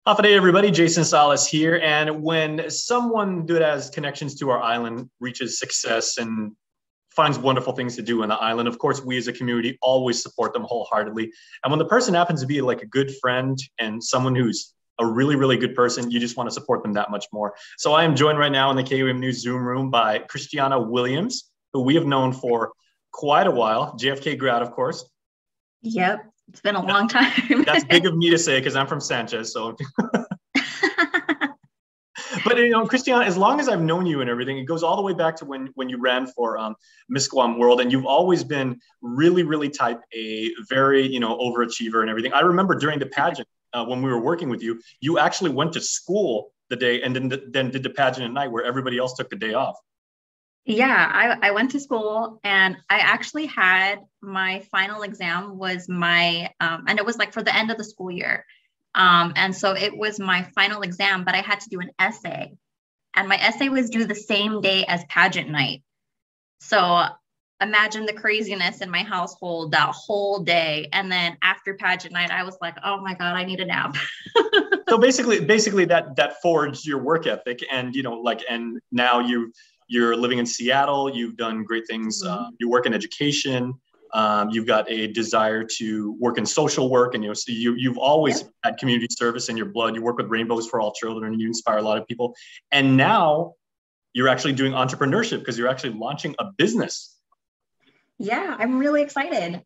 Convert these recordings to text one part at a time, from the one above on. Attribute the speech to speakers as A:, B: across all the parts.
A: Hafa Adai, everybody. Jason Salas here. And when someone that has connections to our island reaches success and finds wonderful things to do on the island, of course, we as a community always support them wholeheartedly. And when the person happens to be like a good friend and someone who's a really, really good person, you just want to support them that much more. So I am joined right now in the KUM News Zoom room by Christiana Williams, who we have known for quite a while, JFK grad, of course.
B: Yep. It's been a long time.
A: That's big of me to say because I'm from Sanchez. So, but Christiana, as long as I've known you and everything, it goes all the way back to when you ran for Miss Guam World, and you've always been really, really type A, very overachiever and everything. I remember during the pageant when we were working with you, you actually went to school the day and then did the pageant at night where everybody else took the day off.
B: Yeah, I went to school and I actually had my final exam was and it was like for the end of the school year. And so it was my final exam, but I had to do an essay and my essay was due the same day as pageant night. So imagine the craziness in my household that whole day. And then after pageant night, I was like, oh my God, I need a nap.
A: So basically that forged your work ethic and, and now you're living in Seattle. You've done great things. You work in education. You've got a desire to work in social work, and so you've always had community service in your blood. You work with Rainbows for All Children, and you inspire a lot of people. And now you're actually doing entrepreneurship because you're actually launching a business.
B: Yeah, I'm really excited.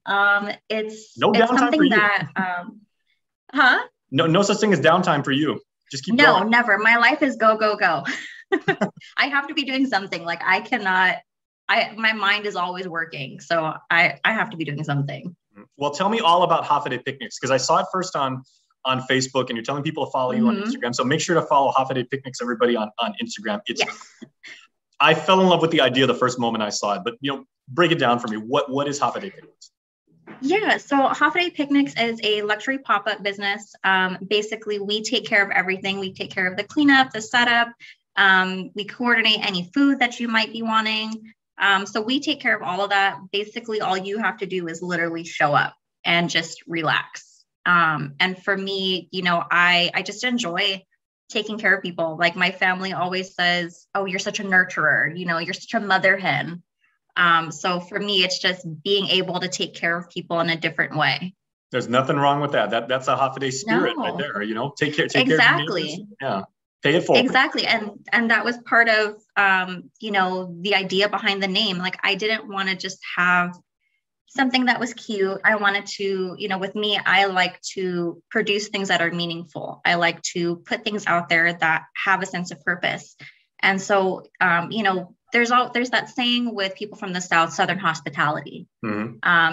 B: It's
A: downtime
B: something
A: for you.
B: that,
A: No such thing as downtime for you. Just keep
B: going.
A: No,
B: never. My life is go, go, go. I have to be doing something. Like my mind is always working. So I have to be doing something.
A: Well, tell me all about Hafa Adai Picnics, because I saw it first on Facebook and you're telling people to follow you on Instagram. So make sure to follow Hafa Adai Picnics, everybody on Instagram. I fell in love with the idea the first moment I saw it, but break it down for me. What is Hafa Adai Picnics?
B: Yeah, so Hafa Adai Picnics is a luxury pop-up business. Basically, we take care of everything. We take care of the cleanup, the setup. We coordinate any food that you might be wanting. So we take care of all of that. Basically, all you have to do is literally show up and just relax. And for me, I just enjoy taking care of people. Like my family always says, oh, you're such a nurturer, you're such a mother hen. So for me, it's just being able to take care of people in a different way. There's
A: nothing wrong with that. That's a Hafa Adai spirit right there. Take care.
B: Exactly.
A: Yeah. Pay it forward.
B: Exactly. And that was part of, the idea behind the name. Like I didn't want to just have something that was cute. I wanted to, with me, I like to produce things that are meaningful. I like to put things out there that have a sense of purpose. And so, there's that saying with people from the South, Southern hospitality.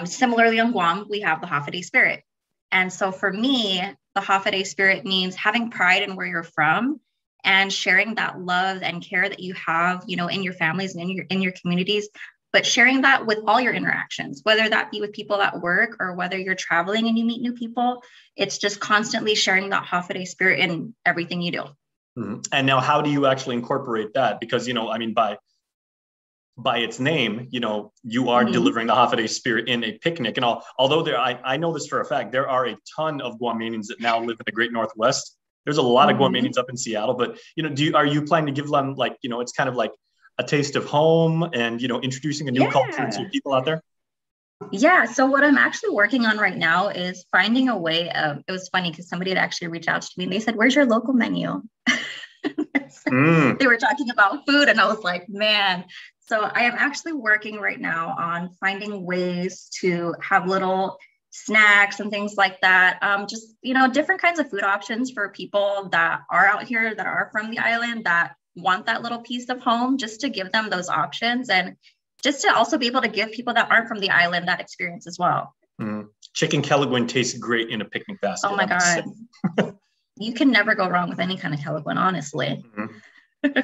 B: Similarly on Guam, we have the Hafa Adai spirit. And so for me, the Hafa Adai spirit means having pride in where you're from and sharing that love and care that you have, in your families and in your communities, but sharing that with all your interactions, whether that be with people at work or whether you're traveling and you meet new people. It's just constantly sharing that Hafa Adai spirit in everything you do.
A: And now how do you actually incorporate that? Because, by its name, you are delivering the Hafa Adai spirit in a picnic. And although I know this for a fact, there are a ton of Guamanians that now live in the Great Northwest. There's a lot of Guamanians up in Seattle, but are you planning to give them it's kind of like a taste of home and introducing a new culture to people out there?
B: Yeah. So what I'm actually working on right now is finding a way of. It was funny because somebody had actually reached out to me and they said, "Where's your local menu?" They were talking about food, and I was like, "Man." So I am actually working right now on finding ways to have little snacks and things like that. Just, different kinds of food options for people that are out here, that are from the island, that want that little piece of home, just to give them those options and just to also be able to give people that aren't from the island that experience as well.
A: Chicken Kelaguen tastes great in a picnic basket.
B: Oh my God. You can never go wrong with any kind of Kelaguen, honestly.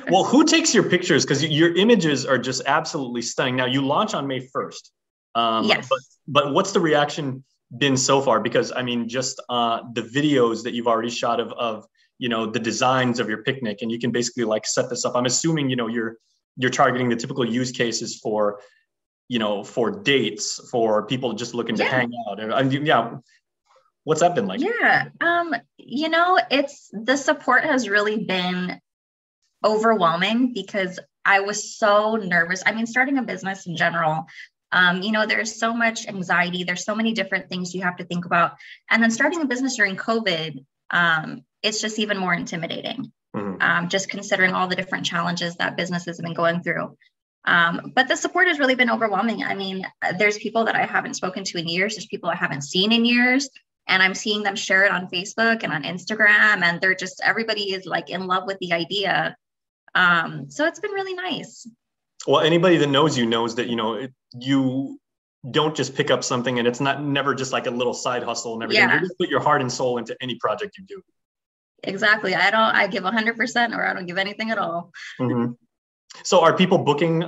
A: Well, who takes your pictures? Because your images are just absolutely stunning. Now, you launch on May 1st.
B: Yes.
A: But what's the reaction been so far? Because, just the videos that you've already shot of the designs of your picnic, and you can basically set this up. I'm assuming, you're targeting the typical use cases for for dates, for people just looking to hang out. What's that been like?
B: Yeah. The support has really been overwhelming because I was so nervous. I mean, starting a business in general, there's so much anxiety. There's so many different things you have to think about. And then starting a business during COVID, it's just even more intimidating, just considering all the different challenges that businesses have been going through. But the support has really been overwhelming. I mean, there's people that I haven't spoken to in years. There's people I haven't seen in years. And I'm seeing them share it on Facebook and on Instagram. And everybody is like in love with the idea. So it's been really nice.
A: Well, anybody that knows you knows that, you don't just pick up something and it's never just like a little side hustle and everything. You just put your heart and soul into any project you do.
B: Exactly. I give 100% or I don't give anything at all.
A: Mm-hmm. So are people booking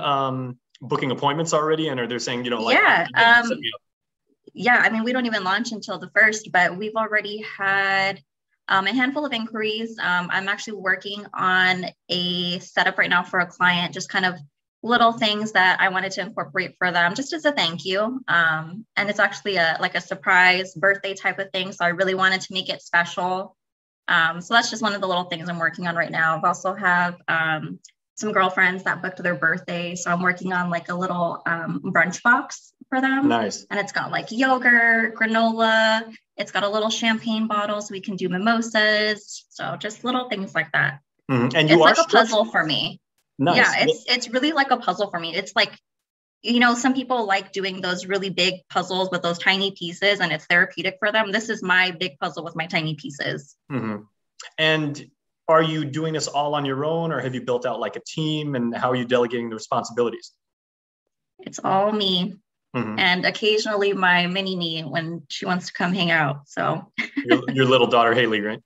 A: appointments already? And are they saying,
B: yeah, I mean, we don't even launch until the 1st, but we've already had a handful of inquiries. I'm actually working on a setup right now for a client, just kind of little things that I wanted to incorporate for them just as a thank you. And it's actually a surprise birthday type of thing. So I really wanted to make it special. So that's just one of the little things I'm working on right now. I've also have some girlfriends that booked their birthday. So I'm working on like a little brunch box for them.
A: Nice.
B: And it's got like yogurt, granola. It's got a little champagne bottle so we can do mimosas. So just little things like that.
A: Mm-hmm. And
B: it's like a puzzle for me.
A: Nice.
B: Yeah, it's really like a puzzle for me. It's like, some people like doing those really big puzzles with those tiny pieces and it's therapeutic for them. This is my big puzzle with my tiny pieces.
A: Mm-hmm. And are you doing this all on your own or have you built out like a team, and how are you delegating the responsibilities?
B: It's all me. Mm-hmm. And occasionally my mini me when she wants to come hang out. So
A: your little daughter, Haley, right?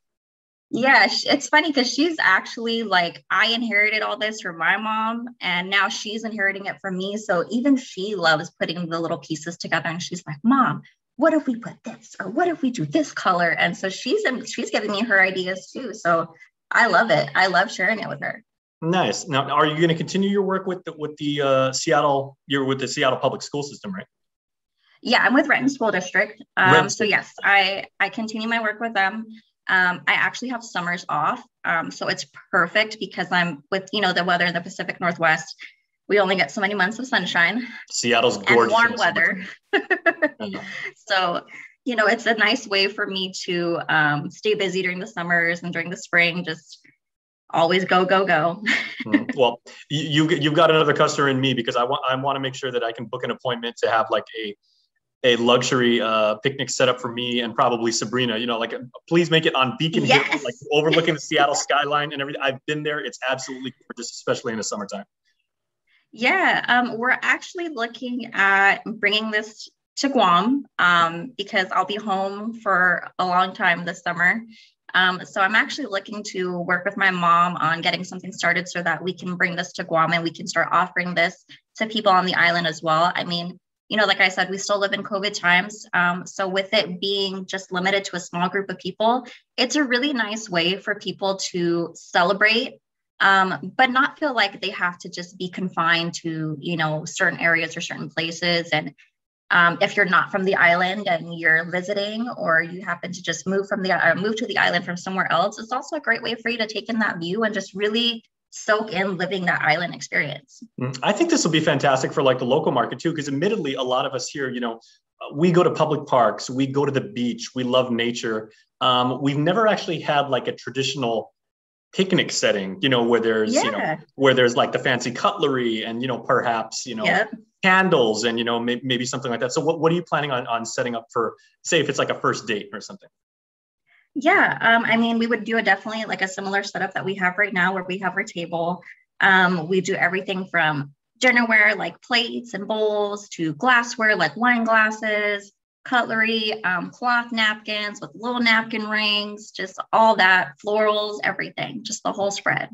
B: Yeah, it's funny because she's actually like, I inherited all this from my mom and now she's inheriting it from me. So even she loves putting the little pieces together and she's like, Mom, what if we put this? Or what if we do this color? And so she's giving me her ideas too. So I love it. I love sharing it with her.
A: Nice. Now, are you going to continue your work with the Seattle? You're with the Seattle public school system, right?
B: Yeah, I'm with Renton School District. So yes, I continue my work with them. I actually have summers off. So it's perfect because I'm with, the weather in the Pacific Northwest. We only get so many months of sunshine.
A: Seattle's gorgeous.
B: And warm weather. So, it's a nice way for me to stay busy during the summers and during the spring, just always go, go, go.
A: Well, you've got another customer in me because I want to make sure that I can book an appointment to have like a luxury picnic set up for me and probably Sabrina, please make it on Beacon Hill, like overlooking the Seattle skyline and everything. I've been there. It's absolutely gorgeous, especially in the summertime.
B: Yeah. We're actually looking at bringing this to Guam because I'll be home for a long time this summer. So I'm actually looking to work with my mom on getting something started so that we can bring this to Guam and we can start offering this to people on the island as well. I mean, like I said, we still live in COVID times. So with it being just limited to a small group of people, it's a really nice way for people to celebrate, but not feel like they have to just be confined to, certain areas or certain places. And if you're not from the island and you're visiting, or you happen to just move to the island from somewhere else, it's also a great way for you to take in that view and just really soak in living that island experience.
A: I think this will be fantastic for like the local market too, because admittedly, a lot of us here, we go to public parks, we go to the beach, we love nature. We've never actually had like a traditional picnic setting, where there's, where there's like the fancy cutlery and, perhaps, candles and, maybe something like that. So what are you planning on setting up for, say, if it's like a first date or something?
B: Yeah, I mean, we would do definitely like a similar setup that we have right now where we have our table. We do everything from dinnerware, like plates and bowls, to glassware, like wine glasses, cutlery, cloth napkins with little napkin rings, just all that, florals, everything, just the whole spread.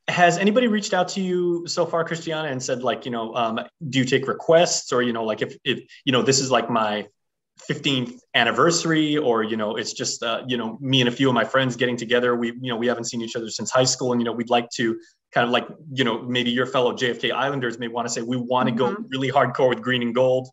A: Has anybody reached out to you so far, Christiana, and said like, do you take requests, or, like if this is like my 15th anniversary, or, it's just, me and a few of my friends getting together. We haven't seen each other since high school. And, we'd like to kind of like, maybe your fellow JFK Islanders may want to say, we want to go really hardcore with green and gold.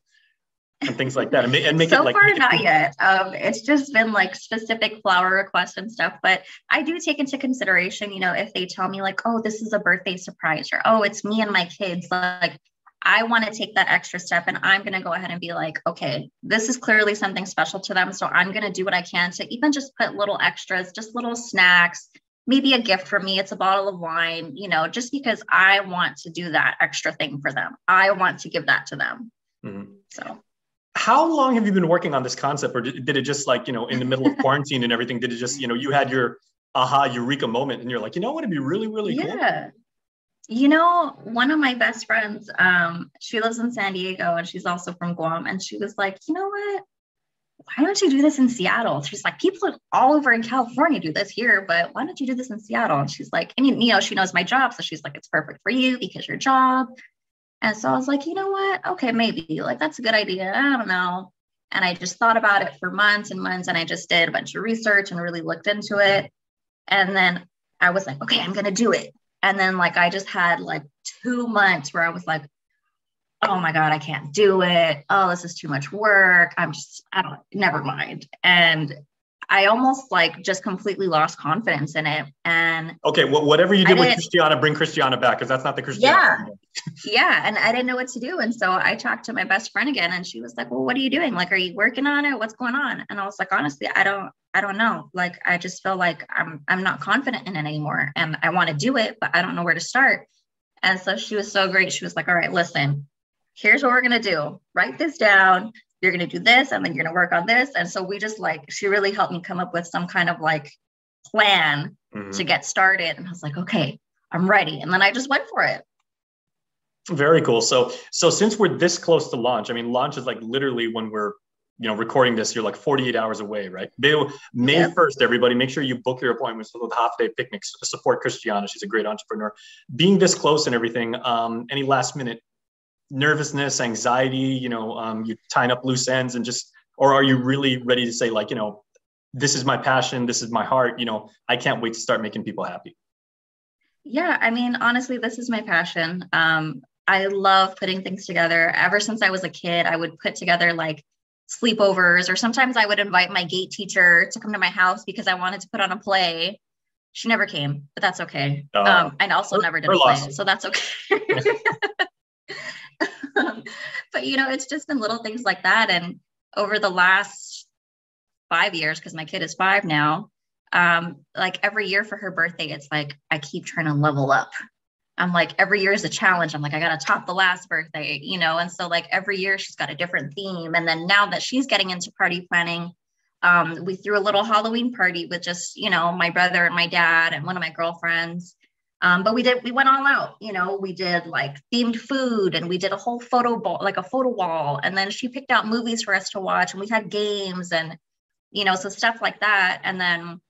A: and things like that, and make
B: so
A: it like
B: far not yet. It's just been like specific flower requests and stuff, but I do take into consideration, if they tell me like, oh, this is a birthday surprise, or oh, it's me and my kids, like I want to take that extra step, and I'm going to go ahead and be like, okay, this is clearly something special to them, so I'm going to do what I can to even just put little extras, just little snacks, maybe a gift for me, it's a bottle of wine, just because I want to do that extra thing for them. I want to give that to them. Mm-hmm. So
A: how long have you been working on this concept, or did it just like, in the middle of quarantine and everything, did it just, you had your aha eureka moment and you're like, what, it'd be really, really cool?
B: Yeah. One of my best friends, she lives in San Diego and she's also from Guam. And she was like, you know what? Why don't you do this in Seattle? She's like, people all over in California do this here, but why don't you do this in Seattle? And she's like, and she knows my job. So she's like, it's perfect for you because your job. And so I was like, you know what? Okay, maybe like, that's a good idea. I don't know. And I just thought about it for months and months. And I just did a bunch of research and really looked into it. And then I was like, okay, I'm going to do it. And then like, I just had like 2 months where I was like, oh my God, I can't do it. Oh, this is too much work. Never mind. And I almost like just completely lost confidence in it. And
A: okay, well, whatever you did with Christiana, bring Christiana back, because that's not the Christiana.
B: Yeah. And I didn't know what to do. And so I talked to my best friend again, and she was like, well, what are you doing? Like, are you working on it? What's going on? And I was like, honestly, I don't know. Like, I just feel like I'm not confident in it anymore, and I want to do it, but I don't know where to start. And so she was so great. She was like, all right, listen, here's what we're going to do. Write this down. You're going to do this, and then you're going to work on this. And so we just she really helped me come up with some kind of like plan to get started. And I was like, okay, I'm ready. And then I just went for it.
A: Very cool. So since we're this close to launch, I mean, launch is like literally when we're, recording this, you're like 48 hours away, right? May 1st, everybody, make sure you book your appointments with Hafa Adai Picnics to support Christiana. She's a great entrepreneur. Being this close and everything, any last minute nervousness, anxiety, you tying up loose ends or are you really ready to say like, this is my passion, this is my heart, I can't wait to start making people happy?
B: Yeah. I mean, honestly, this is my passion. I love putting things together. Ever since I was a kid, I would put together like sleepovers, or sometimes I would invite my gate teacher to come to my house because I wanted to put on a play. She never came, but that's okay. I also never did a play, so that's okay. But it's just been little things like that. And over the last 5 years, because my kid is 5 now, like every year for her birthday, it's like I keep trying to level up. I'm like, every year is a challenge. I'm like, I got to top the last birthday, and so like every year she's got a different theme. And then now that she's getting into party planning, we threw a little Halloween party with just, my brother and my dad and one of my girlfriends. But we went all out, we did like themed food, and we did a whole photo wall. And then she picked out movies for us to watch, and we had games and, so stuff like that. And then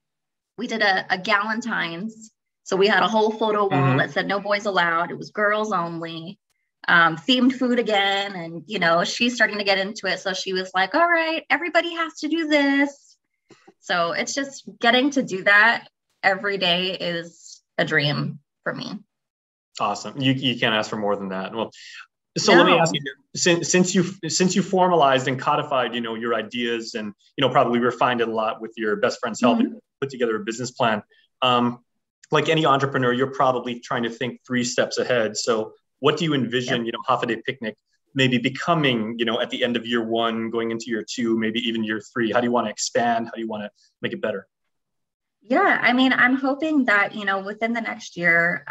B: we did a Galentine's. So we had a whole photo wall that said no boys allowed. It was girls only, themed food again. And, she's starting to get into it. So she was like, all right, everybody has to do this. So it's just getting to do that every day is a dream for me.
A: Awesome. You can't ask for more than that. Well, so let me ask you, since you formalized and codified, your ideas and, probably refined it a lot with your best friend's help and put together a business plan. Like any entrepreneur, you're probably trying to think 3 steps ahead. So what do you envision, Hafa Adai Picnic maybe becoming, at the end of year 1, going into year 2, maybe even year 3? How do you want to expand? How do you want to make it better?
B: Yeah, I mean, I'm hoping that, within the next year,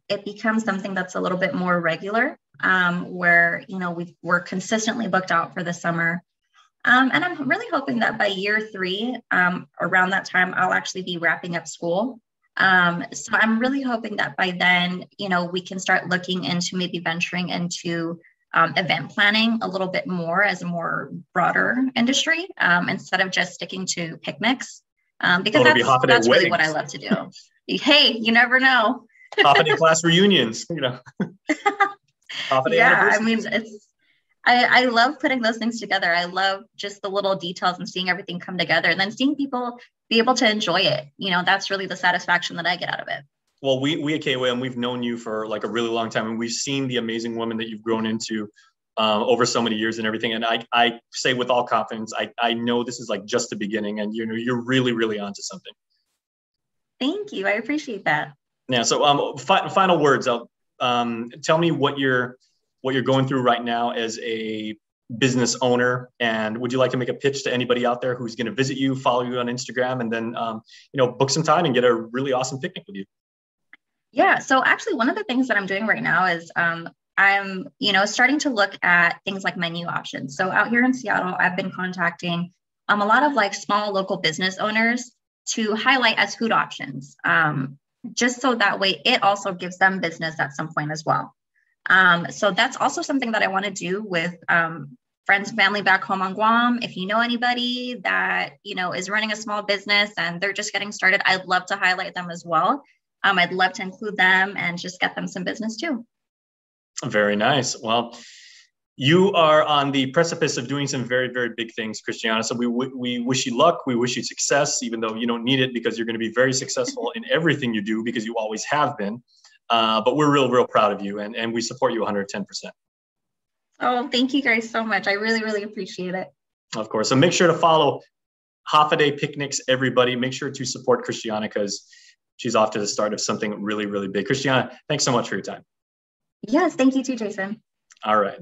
B: it becomes something that's a little bit more regular, where, we're consistently booked out for the summer. And I'm really hoping that by year 3, around that time, I'll actually be wrapping up school. So I'm really hoping that by then, we can start looking into maybe venturing into event planning a little bit more as a more broader industry, instead of just sticking to picnics. Because that's really what I love to do. Hey, you never know.
A: Hafa Adai class reunions,
B: Yeah, I mean, I love putting those things together. I love just the little details and seeing everything come together, and then seeing people be able to enjoy it. That's really the satisfaction that I get out of it.
A: Well, we at KOM, we've known you for like a really long time, and we've seen the amazing woman that you've grown into. over so many years and everything. And I say with all confidence, I know this is like just the beginning, and you're really, really onto something.
B: Thank you. I appreciate that.
A: Yeah. So final words. Tell me what you're going through right now as a business owner, and would you like to make a pitch to anybody out there who's going to visit you, follow you on Instagram, and then book some time and get a really awesome picnic with you?
B: Yeah. So actually, one of the things that I'm doing right now is I'm starting to look at things like menu options. So out here in Seattle, I've been contacting a lot of like small local business owners to highlight as food options, just so that way it also gives them business at some point as well. So that's also something that I want to do with friends and family back home on Guam. If you know anybody that, is running a small business and they're just getting started, I'd love to highlight them as well. I'd love to include them and just get them some business too.
A: Very nice. Well, you are on the precipice of doing some very, very big things, Christiana. So we wish you luck. We wish you success, even though you don't need it, because you're going to be very successful in everything you do, because you always have been. But we're real, real proud of you, and we support you 110%.
B: Oh, thank you guys so much. I really, really appreciate it.
A: Of course. So make sure to follow Hafa Adai Picnics, everybody. Make sure to support Christiana, because she's off to the start of something really, really big. Christiana, thanks so much for your time.
B: Yes, thank you too, Jason.
A: All right.